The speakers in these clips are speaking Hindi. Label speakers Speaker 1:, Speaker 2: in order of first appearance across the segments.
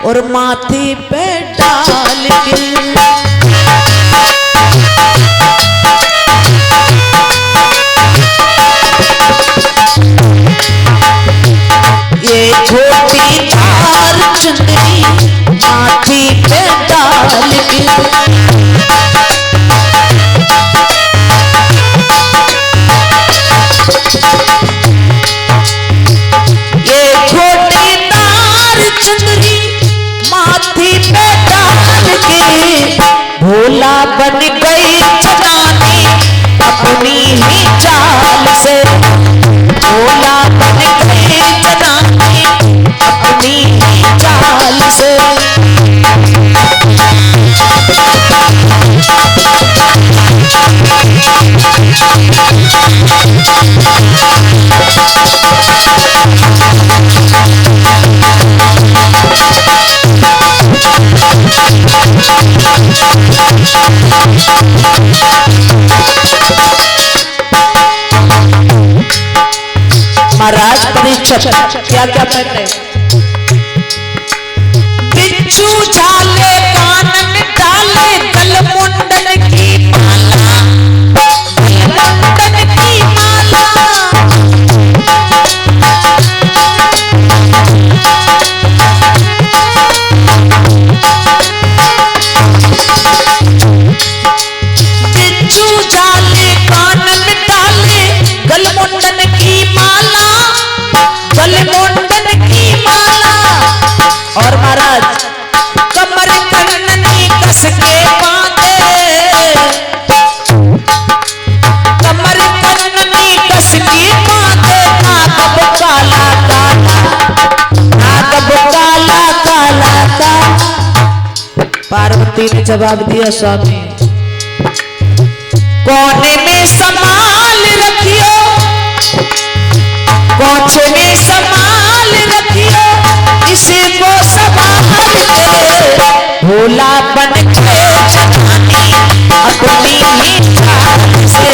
Speaker 1: और माथे पे डाल के ये गोटीदार चुनरी माथे पे डाल के भोला बन गई जनानी अपनी ही चाल से। भोला बन गई जनानी अपनी ही चाल से। महाराज परीक्षक क्या क्या पहन रहे? बिच्छू झाले कानन डाले गलमुंडन की माला, गलमुंडन की माला। बिच्छू झाले कानन डाले गलमुंडन की माला, गलमुंडन की माला। और महाराज कमर कन्ननी कस के बांधे, कमर कन्ननी कस के बांधे। नागब काला काला, नागब काला काला काला। पार्वती ने जवाब दिया स्वामी कोने में संभाल रखियो, कोने में संभाल रखियो, इसे को संभाल के। भोला बन के जनानी अपनी ही चाल से।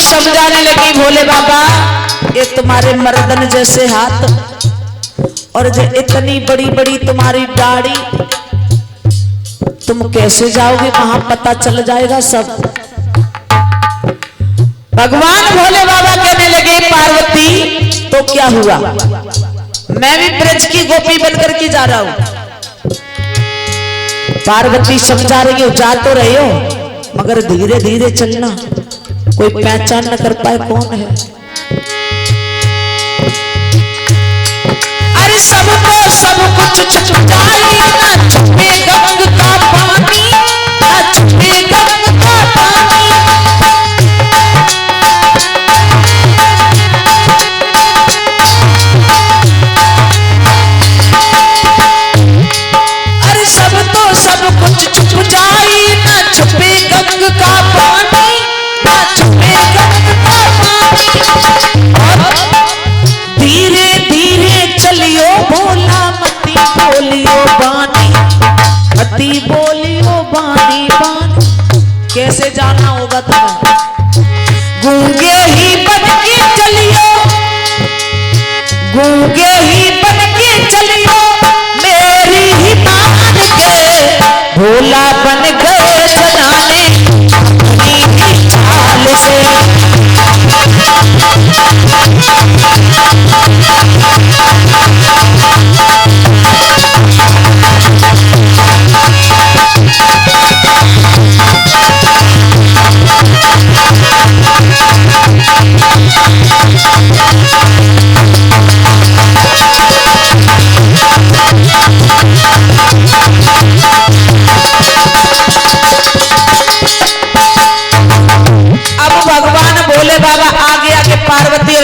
Speaker 1: समझाने लगी भोले बाबा ये तुम्हारे मर्दन जैसे हाथ और जो इतनी बड़ी बड़ी तुम्हारी दाढ़ी, तुम कैसे जाओगे वहां? पता चल जाएगा सब। भगवान भोले बाबा कहने लगे पार्वती तो क्या हुआ, मैं भी ब्रज की गोपी बनकर के जा रहा हूं। पार्वती समझा रही हो जा तो रहे हो मगर धीरे धीरे चलना, कोई पहचान न कर पाए कौन है। अरे सबको सब कुछ छुप जाए ना छुपे गंग का पानी, ना छुपे गंग का पानी। अरे सब तो सब कुछ छुप जाए ना छुपे गंग का पानी, धीरे धीरे चलियो भोला मती बोलियो बानी, मती बोलियो बानी बानी। कैसे जाना होगा तुम्हें? गूंगे ही बन के चलियो, गूंगे ही बन के चलियो, मेरी ही मान के। भोला बन गए जनाने अपनी ही चाल से।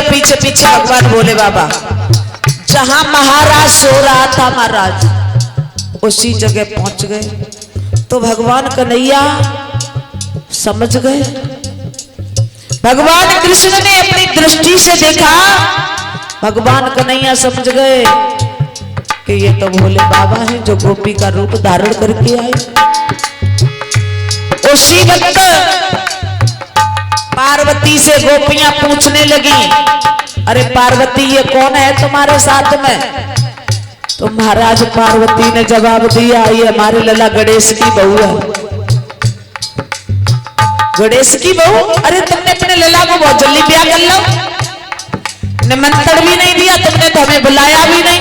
Speaker 1: पीछे पीछे भगवान भोले बाबा। जहां महाराज सो रहा था, महाराज उसी जगह पहुंच गए। तो भगवान कन्हैया समझ गए। भगवान कृष्ण ने अपनी दृष्टि से देखा, भगवान कन्हैया समझ गए कि ये तो भोले बाबा हैं जो गोपी का रूप धारण करके आए। उसी वक्त पार्वती से गोपियां पूछने लगी, अरे पार्वती ये कौन है तुम्हारे साथ में? तो महाराज पार्वती ने जवाब दिया, ये हमारे लला गणेश की बहू है। गणेश की बहू? अरे तुमने अपने लला को बहुत जल्दी ब्याह कर लो, निमंत्रण भी नहीं दिया तुमने, तो हमें बुलाया भी नहीं।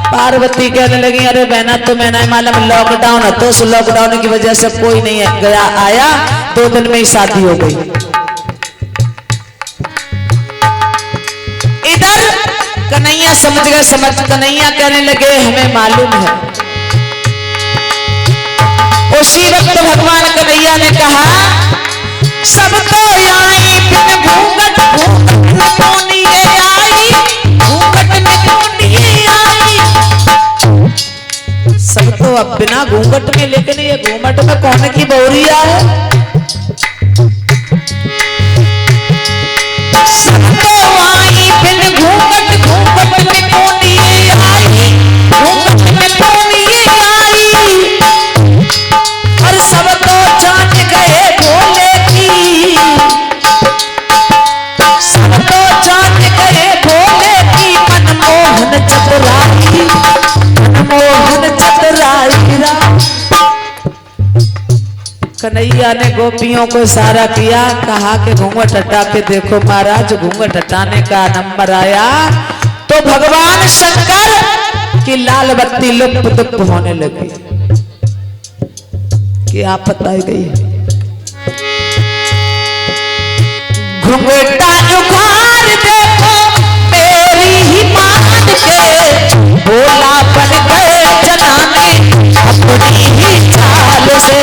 Speaker 1: पार्वती कहने लगी, अरे बहना तुम्हें नहीं मालूम लॉकडाउन है, तो उस लॉकडाउन की वजह से कोई नहीं है गया आया, 2 दिन में ही शादी हो गई। इधर कन्हैया समझ गए, कन्हैया कहने लगे हमें मालूम है। उसी वक्त भगवान कन्हैया ने कहा, सब तो आई बिन घूंघट में कौन ये आई, घूंघट में कौन ये आई। सब तो अब बिना घूंघट में, लेकिन ये घूंघट में कौन की बहुरिया है? सब तो आई बिन घूंघट, घूंघट में कौन ये आई, घूंघट में कौन ये आई। और सब तो जान गए भोले की, सब तो जान गए भोले की मनमोहन चतुराई, मनमोहन चतुराई। कन्हैया ने गोपियों को इशारा किया, कहा कि घूंघट हटा के देखो महाराज। घूंघट हटाने का नंबर आया तो भगवान शंकर की लाल बत्ती लुप्त लुप्त होने लगी। क्या बताई गई है? घुंघटा उखाड़ देखो मेरी ही मान के, भोला बन गए जनाने अपनी ही चाल से।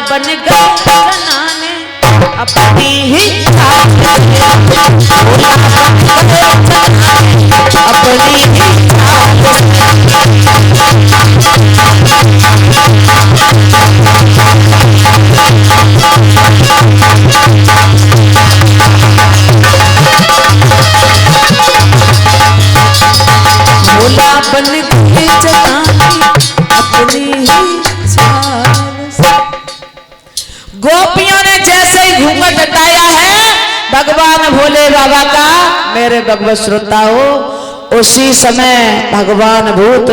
Speaker 1: बन गए जनाने अपनी ही चाल से, भोला बन गए जनाने अपनी ही चाल से। भोला बन गए जनाने अपनी ही चाल से। गोपियों ने जैसे ही घूंघट हटाया है भगवान भोले बाबा का, मेरे भगवत श्रोताओ, उसी समय भगवान भूत